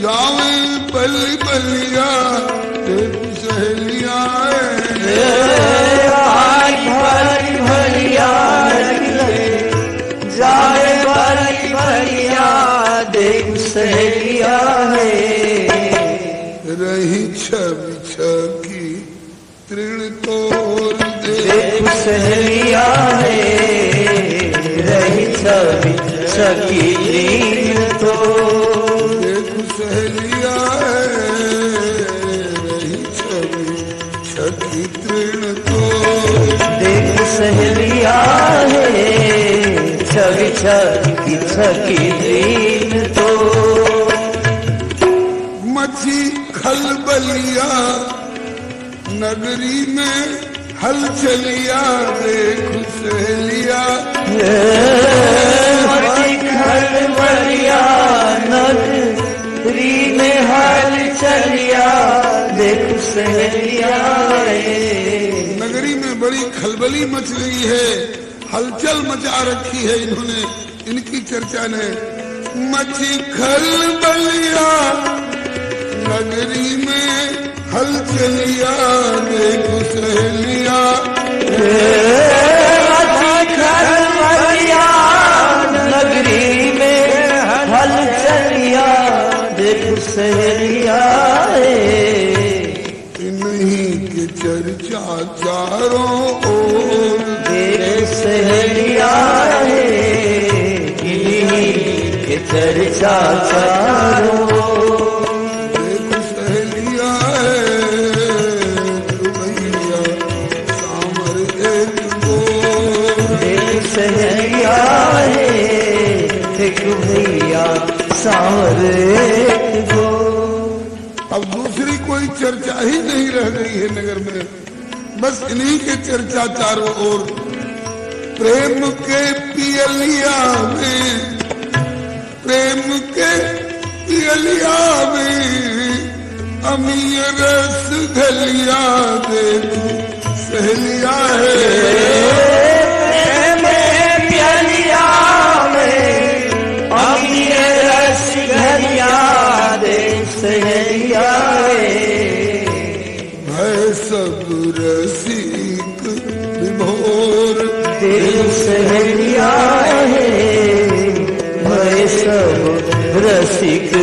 जावे बलि बलिया देख सहेलिया भली भलिया जाए भली भलिया देख सहेलिया है। रही छवि छकी तृण तोड़ देख सहेलिया है। रही छवि छकी तृण तोड़ देख सहेलिया रही छवि छकी तृण तोड़ देख सहेलिया है। छवि छकी छकी तृण तोड़ मची खलबलिया नगरी में हलचलिया देख सहेलिया खलबलिया नगरी में हलचलिया देख सहेलिया। नगरी में बड़ी खलबली मच गई है, हलचल मचा रखी है इन्होंने, इनकी चर्चा ने। मची खलबलिया नगरी में हलचलिया देख सहेलिया खलबलिया नगरी में हलचलिया देख सहेलिया। इन्हीं की चर्चा चारों ओर देख सहेलिया है। इन्हीं की चर्चा चारों देख सहेलिया भैया सामर एक गोर देख सहेलिया है। एक भैया सावर एक गो। अब दूसरी कोई चर्चा ही नहीं रह गई है नगर में, बस इन्हीं के चर्चा चारों ओर। प्रेम के पियलिया में, प्रेम के पियलिया में अमीर रस घलिया देख सहेलिया है। पियलिया में अमीर रस घलिया देख सहेलिया है सब रसिक विभोर देख सहेलिया है। मैं सब रसिक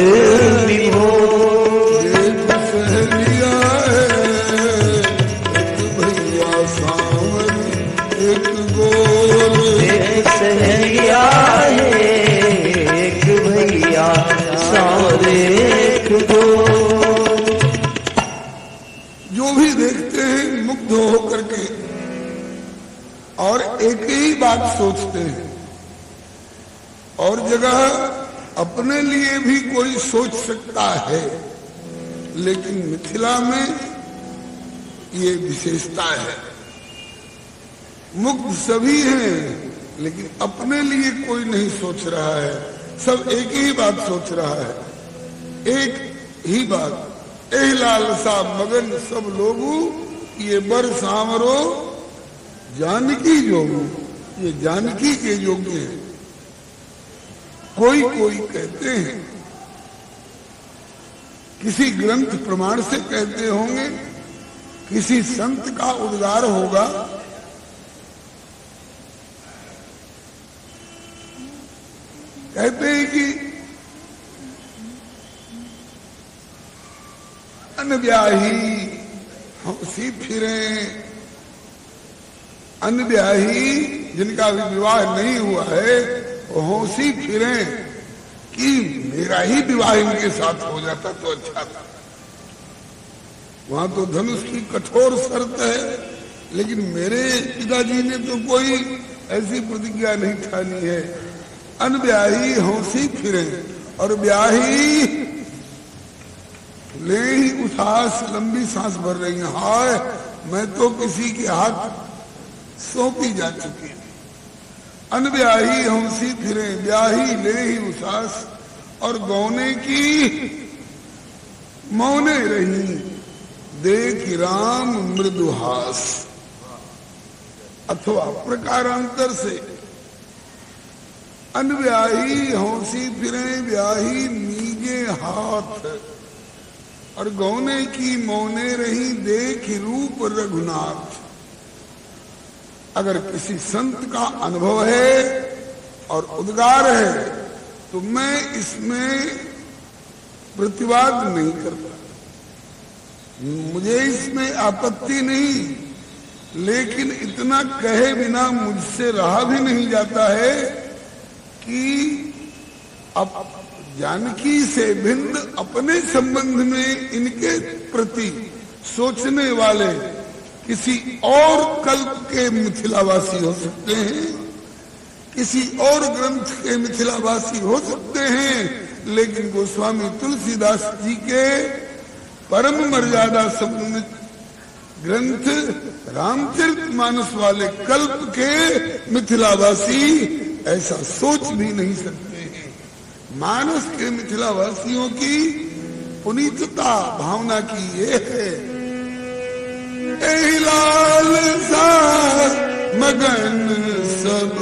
विभोर देख सहेलिया एक भैया सावर एक गोर देख सहेलिया है। एक भैया सावर एक गो। जो भी देखते हैं मुग्ध होकर के और एक ही बात सोचते हैं। और जगह अपने लिए भी कोई सोच सकता है, लेकिन मिथिला में ये विशेषता है। मुग्ध सभी हैं, लेकिन अपने लिए कोई नहीं सोच रहा है, सब एक ही बात सोच रहा है। एक ही बात, ए लालसा मगन सब लोगू ये बर सांवरो जानकी जोगू। ये जानकी के योग्य है। कोई कोई कहते हैं, किसी ग्रंथ प्रमाण से कहते होंगे, किसी संत का उद्गार होगा। कहते हैं कि अनब्याही हंसी फिरे, अनब्याही जिनका अभी विवाह नहीं हुआ है वो हंसी फिरे कि मेरा ही विवाह इनके साथ हो जाता तो अच्छा था। वहां तो धनुष की कठोर शर्त है, लेकिन मेरे पिताजी ने तो कोई ऐसी प्रतिज्ञा नहीं ठानी है। अनब्याही हंसी फिरे और ब्याही ले ही उठास लंबी सांस भर रही है। हाय मैं तो किसी के हाथ सौंपी जा चुकी है। अनब्याही हंसी फिरे ब्याही ले ही उठास और गौने की मौने रही देख राम मृदुहास। अथवा प्रकारांतर से अनब्याही हंसी फिरे ब्याही नीज दीजे हाथ, और गौने की मौने रही देख रूप रघुनाथ। अगर किसी संत का अनुभव है और उद्गार है तो मैं इसमें प्रतिवाद नहीं करता, मुझे इसमें आपत्ति नहीं, लेकिन इतना कहे बिना मुझसे रहा भी नहीं जाता है कि अब जानकी से भिन्न अपने संबंध में इनके प्रति सोचने वाले किसी और कल्प के मिथिलावासी हो सकते हैं, किसी और ग्रंथ के मिथिलावासी हो सकते हैं, लेकिन गोस्वामी तुलसीदास जी के परम मर्यादा संपन्न ग्रंथ रामचरितमानस वाले कल्प के मिथिलावासी ऐसा सोच भी नहीं सकते हैं। मानस के मिथिलावासियों की पुनीतता भावना की ये है, ए लाल सा मगन सब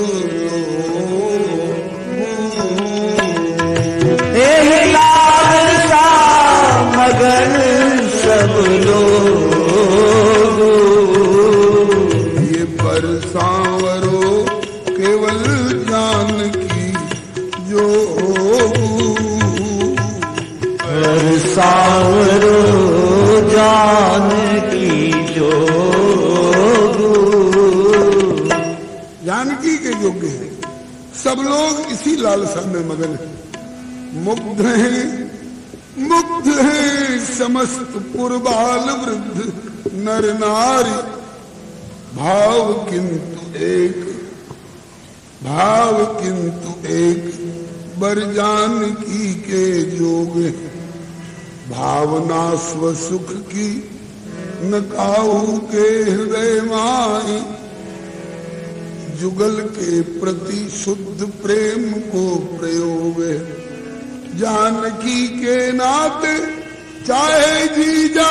लाल सा मगन सब लोग, ये परसावरो केवल जानकी जो, परसावरो जानकी जो, जानकी के योग्य है। सब लोग इसी लालसा में मगन है, मुग्ध हैं, मुग्ध हैं समस्त पुरबाल वृद्ध नर नारी। भाव किंतु एक, भाव किंतु एक बर जानकी के जोग है। भावना स्व सुख की न काहू के हृदय माई, जुगल के प्रति शुद्ध प्रेम को प्रयोग है। जानकी के नाते चाहे जीजा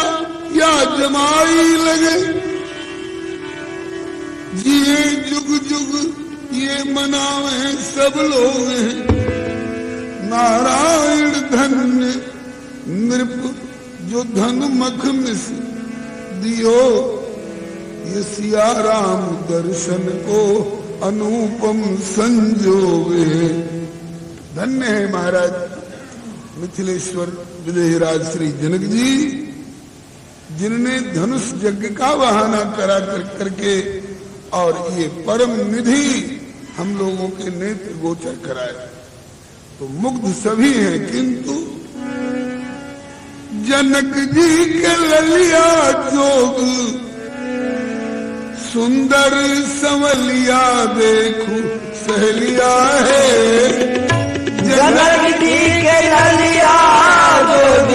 या जमाई लगे, जिए जुग जुग ये मनावे सब लोग हैं। नारायण धन्य नृप जो धन मख मिस दियो, ये सिया राम दर्शन को अनुपम संजोग है। धन्य है महाराज मिथिलेश्वर विदेहराज श्री जनक जी, जिनने धनुष यज्ञ का बहाना करा करके और ये परम निधि हम लोगों के नेत्र गोचर कराए। तो मुग्ध सभी हैं, किंतु जनक जी के ललिया जोग सुंदर संवलिया देखू सहेलिया है। जनक जी के ललिया जोग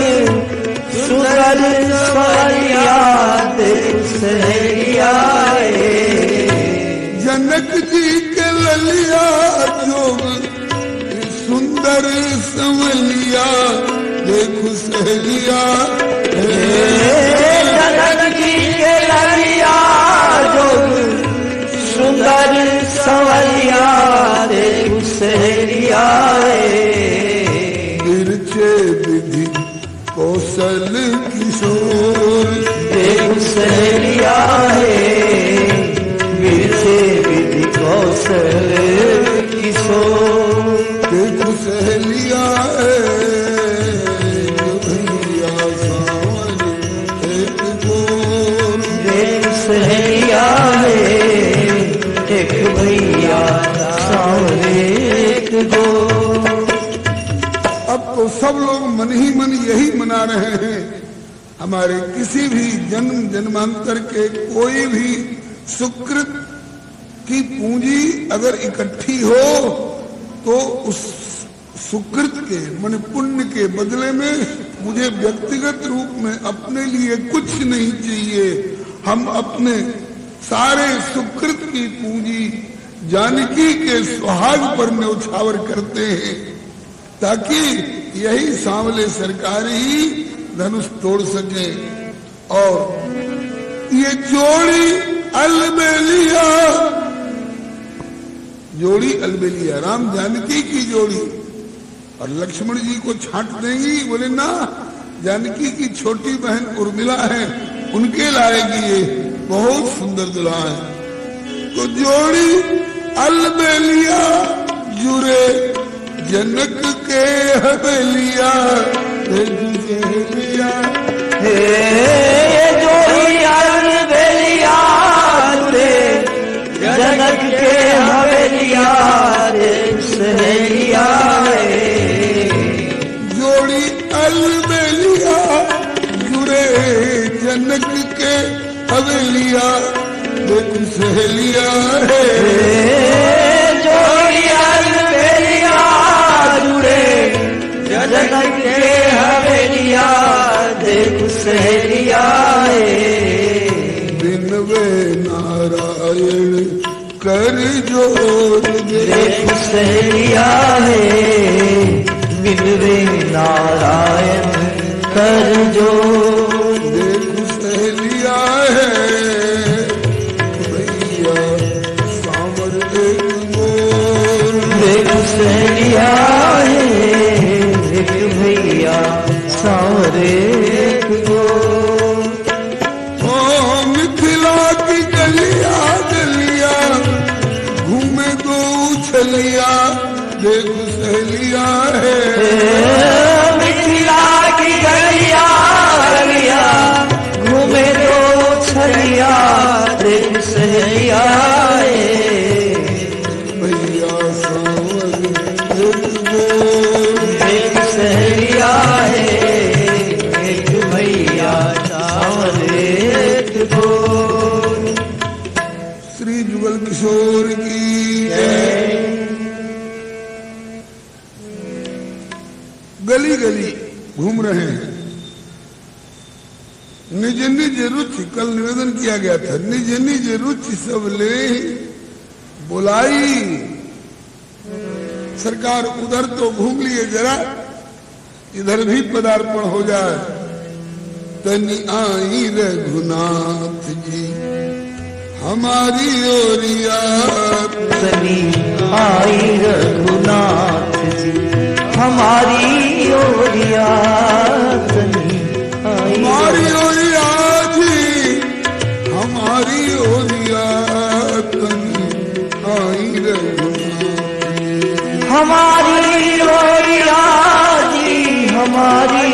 सुंदर संवलिया देखू सहेलिया है। जनक जी के ललिया जोग सुंदर संवलिया देखू सहेलिया जनक जी के ललिया जोग सुंदर संवलिया देखू सहेलिया तिरछे विधि कौशल किशोर देखू सहेलिया तिरछे विधि कौशल किशोर देखू सहेलिया भैया सावन एक गोर देखू सहेलिया एक भैया सावरे एक दो। अब तो सब लोग मन ही मन यही मना रहे हैं, हमारे किसी भी जन्म जन्मांतर के कोई भी सुकृत की पूंजी अगर इकट्ठी हो तो उस सुकृत के मन पुण्य के बदले में मुझे व्यक्तिगत रूप में अपने लिए कुछ नहीं चाहिए। हम अपने सारे सुकृत की पूंजी जानकी के सुहाग पर न्यौछावर करते हैं, ताकि यही सांवले सरकार ही धनुष तोड़ सके। और ये जोड़ी अलबेलिया, जोड़ी अलबेलिया राम जानकी की जोड़ी और लक्ष्मण जी को छांट देंगी? बोले ना, जानकी की छोटी बहन उर्मिला है, उनके लाएगी, ये बहुत सुंदर दुल्हा है। तो जोड़ी अलबेलिया जुरे जनक के हवेलिया, जोड़ी अलबेलिया जुरे जनक के हवेलिया, सहेलिया जोड़ी अलबेलिया जुरे जनक के हवेलिया, देख सहेलिया है। जोड़ी अलबेलिया जुरे जनक के हवेलिया, देख सहेलिया बिनवे नारायण कर जोर, देख सहेलिया बिनवे नारायण कर जोर, देख सहेलिया है भैया सावर एक मोर, देख सहेलिया भैया सावरे गोर। ओ मिथिला की गलिया गलिया घूमे दो उछलिया, देख सहेलिया है। मिथिला की गलिया गलिया घूमे दो छलिया, देख सहेलिया भैया सावर एक मोर, देख सहेलिया एक भैया सावरे गोर। श्री जुगल किशोर की जय। गली गली घूम रहे हैं, निज निज रुचि, कल निवेदन किया गया था, निज निज रुचि सब ले बुलाई। सरकार उधर तो घूम लिए, जरा इधर भी पदार्पण हो जाए। तनी आई रघुनाथ जी हमारी ओरिया, तनी आई रघुनाथ जी हमारी ओरिया, तनी हमारी ओरिया जी हमारी ओरिया, तनी आई रघुनाथ जी हमारी ओरिया जी हमारी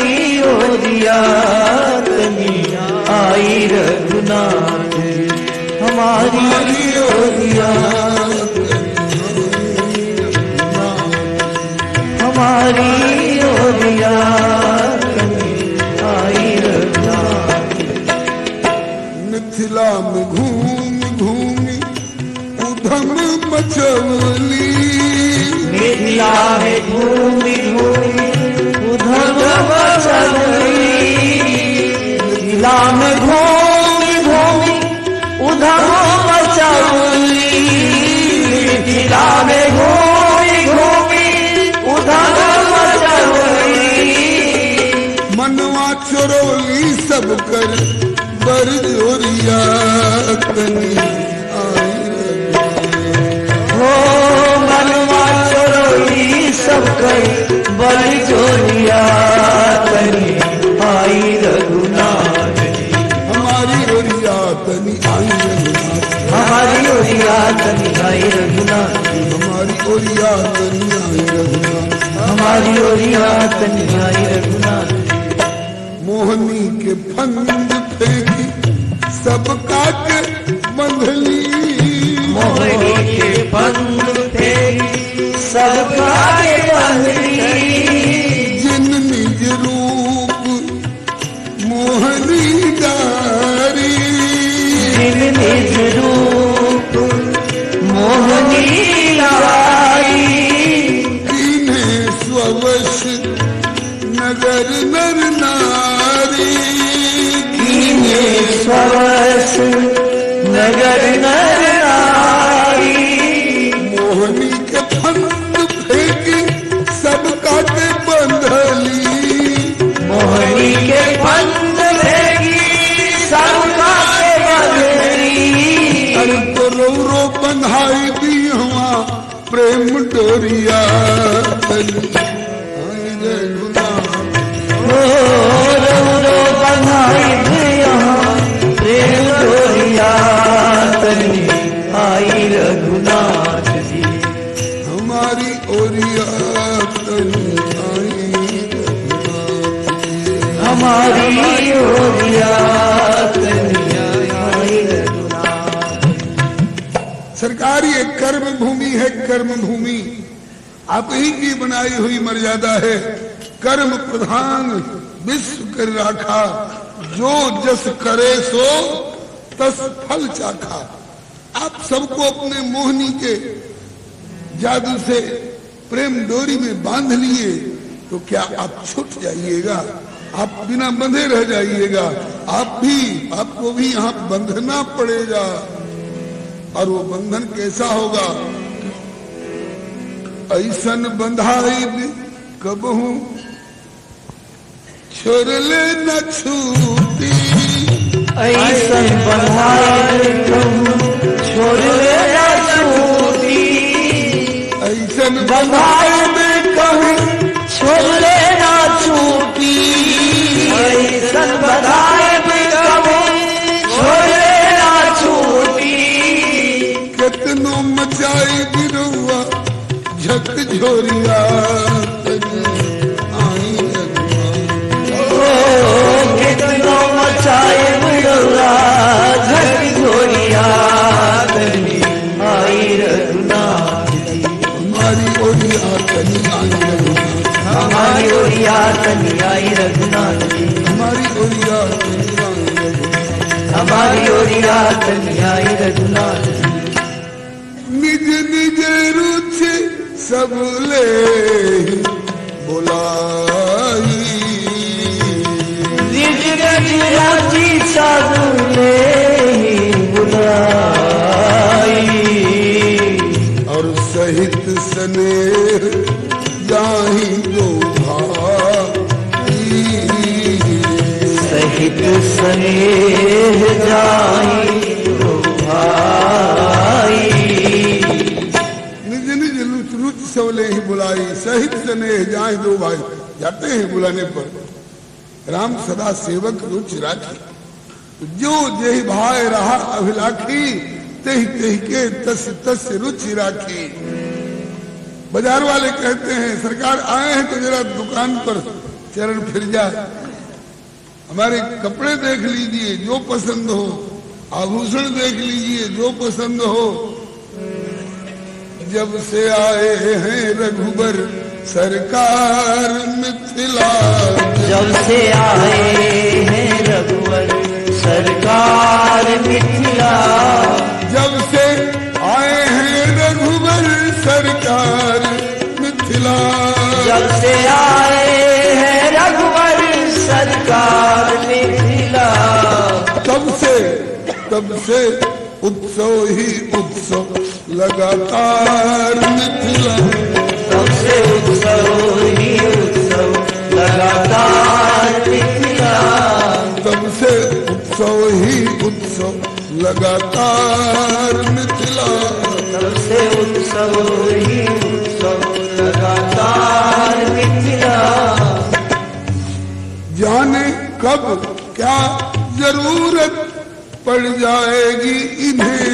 ओरिया, तनी आई रघुनाथ जी हमारी ओरिया, हमारी ओरिया आई रघुनाथ। मिथिला में घूम घूमी उधम मचवली, मिथिला में घूमी घूमी उधम मचवली, मिथिला में घूमी घूमी उधम मचवली, मिथिला में घूमी घूमी उधम मचवली, मनवा चोरोली सब कर बरजोरिया, तनी आई हो मनवा चोरोली सब कई बड़ी चोरिया, तनी आई रघुनाथ जी हमारी ओरिया, तनी आई रघुनाथ, हमारी ओरिया, तनी आई रघुनाथ जी हमारी ओरिया, तनी आई रघुनाथ। हमारी ओरिया, तनी आई रघुनाथ। मोहनी के फंद फेंकी सब काट बंधली, मोहनी के फंद फेंकी सब काटे बंधली, जिन निज रूप मोहनी डारी, जिन निज रूप मोहनी लाई, इन्हें स्ववश नगर नर नारी, इन्हें स्वरस नगर नर नारी, मोहनी के फंद फेंकी सब काटे बंधली, मोहनी के फंद फेंकी सब काटे बंधली, अरे तो रो बंधाई दी हुआ प्रेम डोरिया, तनी हमारी ओरिया कन्हैया आई रघुनाथ। सरकार ये कर्म भूमि है, कर्म भूमि आप ही की बनाई हुई मर्यादा है। कर्म प्रधान विश्व कर राखा, जो जस करे सो तस फल चाखा। आप सबको अपने मोहनी के जादू से प्रेम डोरी में बांध लिए तो क्या आप छूट जाइएगा? आप बिना बंधे रह जाइएगा? आपको भी यहाँ बंधना पड़ेगा। और वो बंधन कैसा होगा? ऐसन बंधाई कबहू छोड़ ले न छूटी, ऐसन बंधाई कबहू छोड़ ले न छूटी, ऐसन बंधाई कबहू छोड़ ले न छूटी, ऐसन बंधाई कबहू छोड़ ले न छूटी। कितनो मचाई गिरुआ झक झोरिया आई कितनो मचाए बिरुआ झक झोरिया आई रघुनाथ। हमारी ओरिया कनी आई रघुनाथ, हमारी ओरिया कनी आई रघुनाथ। हमारी ओरिया कनी आई रघुनाथ, हमारी ओरिया कनी आई रघुनाथ। निज निज रुचि सब ले बुलाई, निज निज रुचि सब ले बुलाई, और सहित स्नेह जाहि दो भाई, सहित स्नेह जाहि दो भाई। निज निज रुच सबले ही बुलाई, सहित स्नेह जाहि दो भाई। जाते हैं बुलाने पर, राम सदा सेवक रुच राखी, जो जेहि भाई रहा अभिलाखी, तेहि तेहि के तस तस रुचि राखी। बाजार वाले कहते हैं सरकार आए हैं तो जरा दुकान पर चरण फिर जाए, हमारे कपड़े देख लीजिए जो पसंद हो, आभूषण देख लीजिए जो पसंद हो। जब से आए हैं रघुबर सरकार मिथिला, जब से आए हैं रघुवर सरकार मिथिला, जब से आए हैं रघुबर सरकार मिथिला, जब से आए हैं रघुवर सरकार मिथिला। तब से उत्सव ही उत्सव लगातार मिथिला, तब से उत्सव ही उत्सव लगातार मिथिला, तब से उत्सव ही उत्सव लगातार मिथिला, तब से उत्सव ही उत्सव लगातार मिथिला। जाने कब क्या जरूरत पड़ जाएगी इन्हें,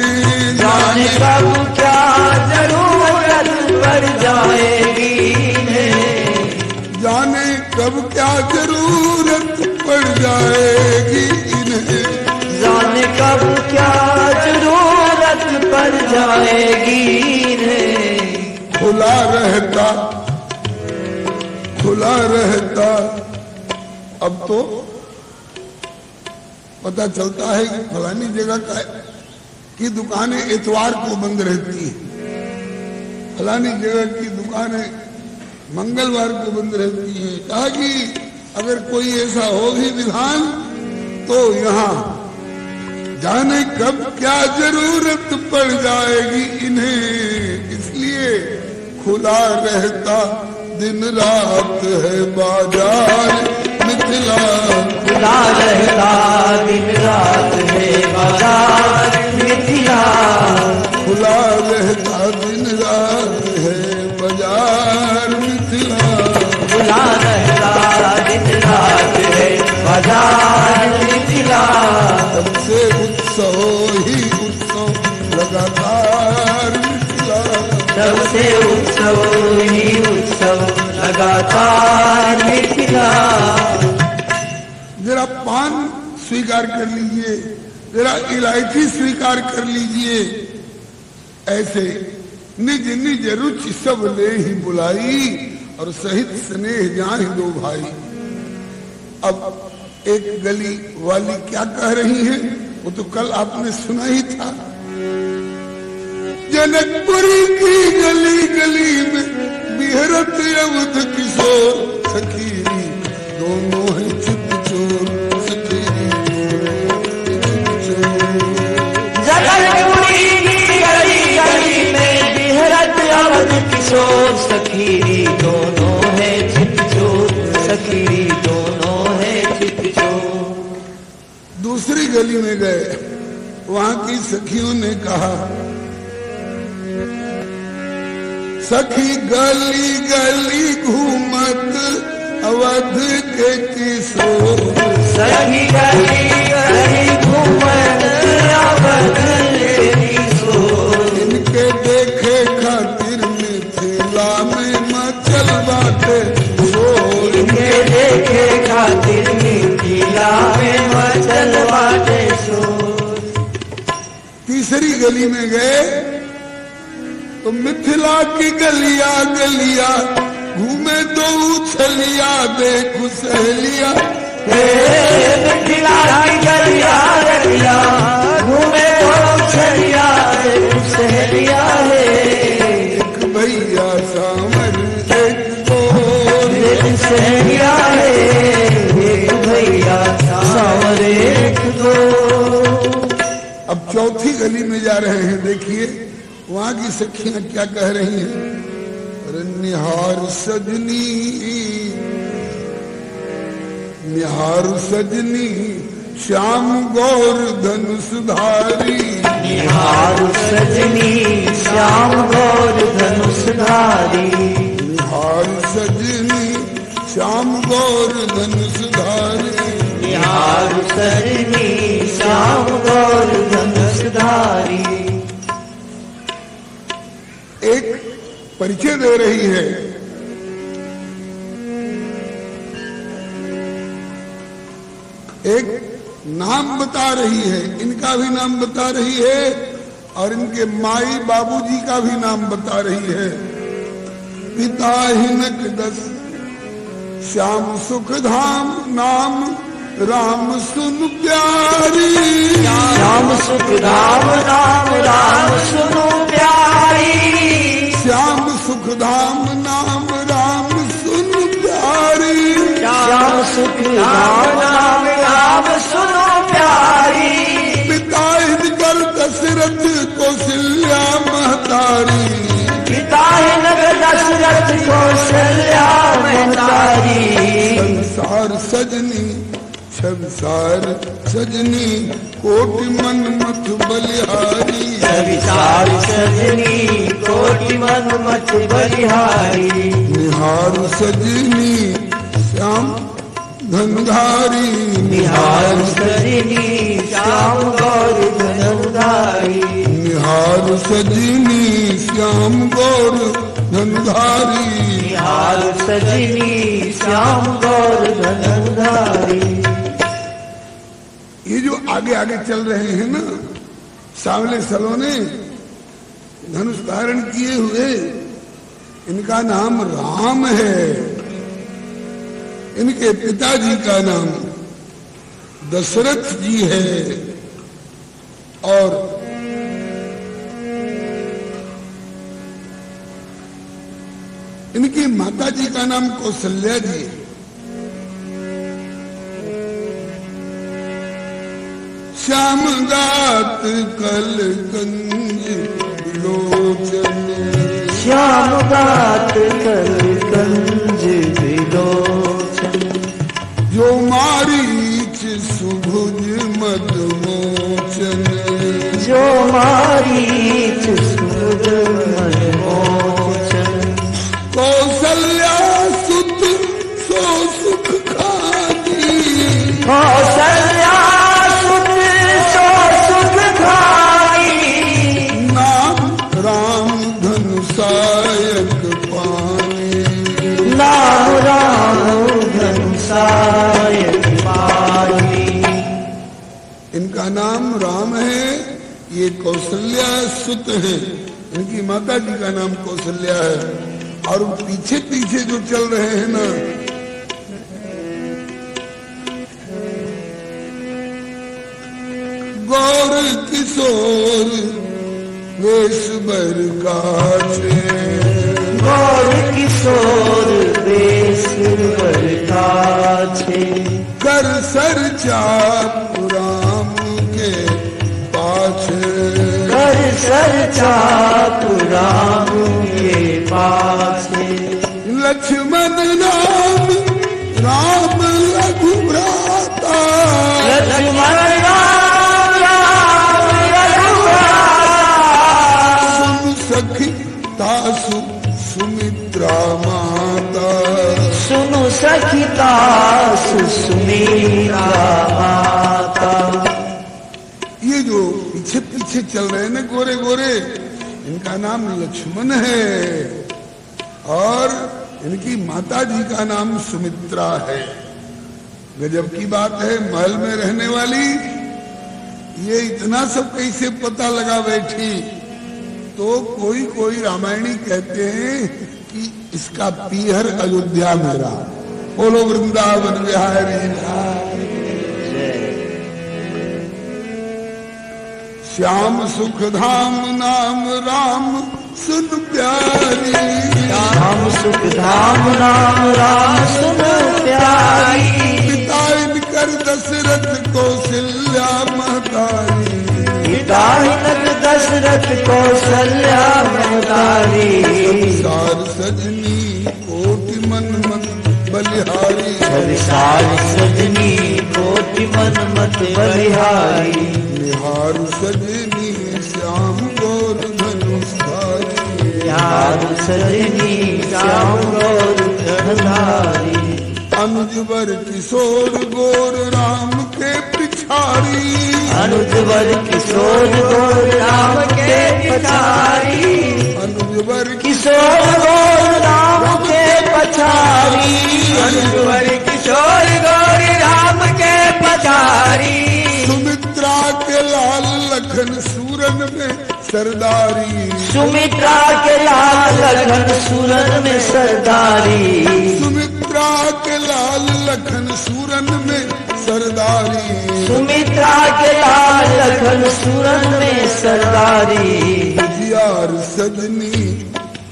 जाने कब क्या जरूरत पड़ जाएगी इन्हें, जाने कब क्या जरूरत पड़ जाएगी इन्हें, जाने कब क्या जरूरत पड़ जाएगी इन्हें। खुला रहता अब तो पता चलता है कि फलानी जगह की दुकानें इतवार को बंद रहती है, फलानी जगह की दुकानें मंगलवार को बंद रहती है। कहा कि अगर कोई ऐसा हो भी विधान तो यहाँ जाने कब क्या जरूरत पड़ जाएगी इन्हें, इसलिए खुला रहता दिन रात है बाजार मिथिला, खुला रहता दिन रात है बाजार मिथिला, खुला रहता दिन रात है बाजार मिथिला, खुला रहता दिन रात है बाजार मिथिला। तब से उत्सव ही उत्सव लगातार मिथिला, तब से उत्सव ही उत्सव लगातार मिथिला। जरा पान स्वीकार कर लीजिए, जरा इलायची स्वीकार कर लीजिए। ऐसे निज निज रुचि सब ले ही बुलाई, और सहित स्नेह जाहि दो भाई। अब एक गली वाली क्या कह रही है, वो तो कल आपने सुना ही था। जनकपुरी की गली गली में बिहरत अवध किशोर, सखीरी दोनों है चित चोर, सखीरी जनकपुरी की गली गली में बिहरत अवध किशोर, सखीरी दोनों है चित चोर, सखीरी दोनों है चित चोर। दूसरी गली में गए, वहां की सखियों ने कहा, सखी गली गली घूमत अवध के किशोर, सखी गली गली घूमत अवध के किशोर, इनके देखे खातिर मिथिला में मचल बाटे शोर, इनके देखे खातिर मिथिला में मचल बाटे शोर। तीसरी गली में गए तो मिथिला की गलिया गलिया घूमे दो उछलिया, देखो सहेलिया, मिथिला की गलिया गलिया घूमे दो उछलिया, देखो सहेलिया है। एक भैया सावर एक गोर, एक सहेलिया है, एक भैया सावर एक गोर। अब चौथी गली में जा रहे हैं, देखिए वहां की सखियां क्या कह रही हैं। अरे निहार सजनी, निहार सजनी श्याम गौर धनुषधारी, निहार सजनी श्याम गौर धनुषधारी, निहार सजनी श्याम गौर धनुषधारी, निहार सजनी श्याम गौर धनुषधारी। एक परिचय दे रही है, एक नाम बता रही है, इनका भी नाम बता रही है और इनके माई बाबूजी का भी नाम बता रही है। पिता हिनक दस श्याम सुख धाम, नाम राम सुन प्यारी, श्याम सुख धाम नाम राम सुनो प्यारी, श्याम सुख धाम नाम राम सुन प्यारी, श्याम सुख धाम नाम राम सुनो प्यारी। पिता इनकर दशरथ कौशल्या महतारी, पिता नगर दशरथ कौशल्या महतारी, संसार सजनी संसार सजनी कोटि मन मत बलिहारी, संसार सजनी कोटि मन मत बलिहारी, निहार सजनी श्याम धनधारी, निहार सजनी श्याम गौर धनुधारी, निहार सजनी श्याम गौर धनधारी, निहार सजनी श्याम गौर धनुधारी। ये जो आगे आगे चल रहे हैं ना सांवले सलोने धनुष धारण किए हुए, इनका नाम राम है। इनके पिताजी का नाम दशरथ जी है और इनकी माताजी का नाम कौशल्या जी है। श्याम गात कल कंज लोचन, श्याम गात कल कंज विलोचन, जो मारीच सुभुज मदमोचन, जो मारीच सुभुज मदमोचन, कौशल्या सुत सो सुख खाती, कौशल्या सुत सो सुख खाई, नाम राम धनुषायक पानी, नाम राम धनुषायक पानी, इनका नाम राम है, ये कौशल्या सुत है, इनकी माता जी का नाम कौशल्या है। और पीछे पीछे जो चल रहे हैं ना, गौर किशोर वेश बर काछे, गौर किशोर वेश बर काछे, कर सर चाप राम के पाछे, कर सर चाप राम के पाछे, लक्ष्मण राम राम लघु भ्राता, लक्ष्मण राम राम लघु भ्राता, सुन सखी तासु सुमित्रा माता, सुनु सखी तासु सुमित्रा माता। ये जो पीछे पीछे चल रहे हैं ना गोरे गोरे, इनका नाम लक्ष्मण है और इनकी माता जी का नाम सुमित्रा है। गजब की बात है, महल में रहने वाली ये इतना सब कैसे पता लगा बैठी। तो कोई कोई रामायणी कहते हैं कि इसका पीहर अयोध्या में रहा। बोलो वृंदावन बिहारी श्याम सुख धाम नाम राम सुन प्यारी, श्याम सुख धाम नाम राम सुन प्यारी, पिता इनकर दशरथ कौशल्या महतारी, पिता इनकर दशरथ कौशल्या महतारी, संसार सजनी कोटि मन मत बलिहारी, संसार सजनी कोटि मन मत बलिहारी, निहार सजनी श्याम गौर धनुषधारी, निहार सजनी श्याम गौर धनुषधारी, अनुज वर किशोर गोर राम के पिछारी, अनुज वर किशोर गोर राम के पिछारी, अनुज वर किशोर गोर राम के पछारी, अनुज वर किशोर गोर राम के पछारी, सुमित्रा के लाल लखन सूरन में सरदारी, सुमित्रा के लाल लखन सूरन में सरदारी, सुमित्रा के लाल लखन सूरन में सरदारी, सुमित्रा के लाल लखन सूरन में सरदारी, उजियार सजनी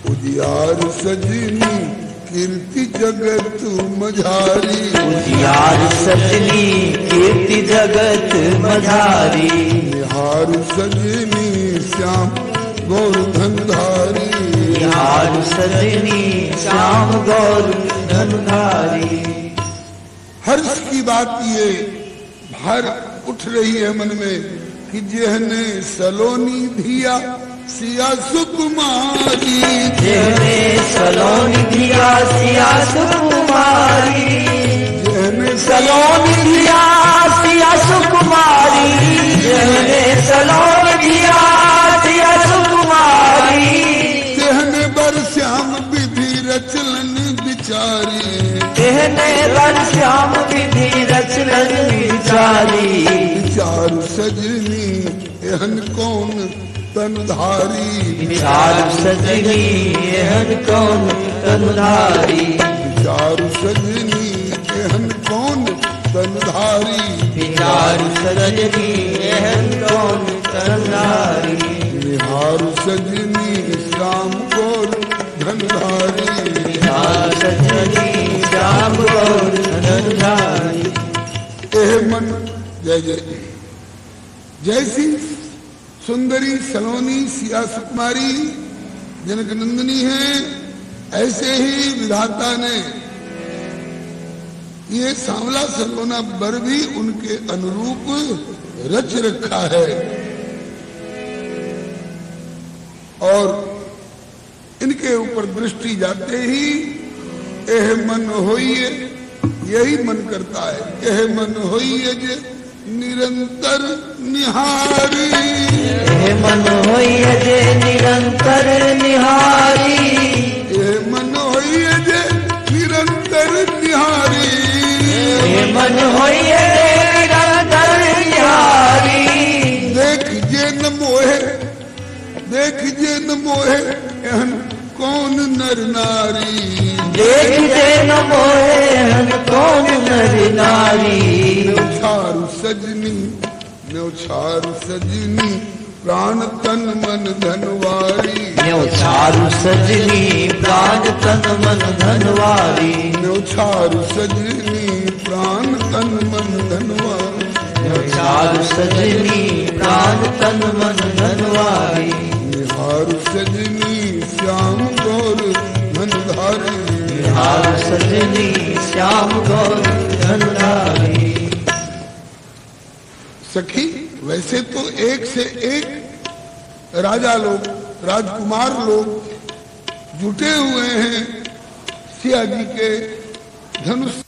उजियार सजनी कीर्ति जगत मझारी, उजियार सजनी कीर्ति जगत मझारी, निहार सजनी श्याम गौर धनधारी, निहार सजनी श्याम गौर धनधारी। हर्ष की बात ये भर उठ रही है मन में कि जेहने सलोनी धिया सिया सुकुमारी, जेहने सलोनी धिया सिया सुकुमारी, जेहने सलोनी धिया सिया सुकुमारी, जेहने सलोनी धिया सिया सुकुमारी, तेहने बर श्याम विधि रचलन बिचारी, तेहने बर श्याम विधि रचलन बिचारी, विचार सजनी एहन कौन तनधारी, विचार सजनी एहन कौन तनधारी, विचार सजनी एहन कौन तनधारी, विचार सजनी एहन कौन तनधारी, निहार सजनी श्याम गौर धनधारी, विचार सजनी श्याम गौर धनधारी। एह मन जय जय जैसी सुंदरी सलोनी सिया सुकुमारी जनक नंदिनी है, ऐसे ही विधाता ने ये सांवला सलोना बर भी उनके अनुरूप रच रखा है। और इनके ऊपर दृष्टि जाते ही एह मन होइए, यही मन करता है, एह मन होइए जे निरंतर निहारी, एह मन होइए जे निरंतर निहारी, एह मन होइए जे निरंतर निहारी, एह मन होइए जे निरंतर निहारी, देखिए न मोहे एहन कौन नर नारी, देखिए न मोहे एहन कौन नर नारी। न्योछारु सजनी न्योछारु सजनी प्राण तन मन धनवारी, न्योछारु सजनी प्राण तन मन धनवारी, न्योछारु सजनी प्राण तन मन धनवारी, न्योछारु सजनी प्राण तन मन धनवारी। निहारु सजनी श्याम गौर धनधारी, निहारु सजनी श्याम गौर धनधारी। सखी वैसे तो एक से एक राजा लोग राजकुमार लोग जुटे हुए हैं सिया जी के धनुष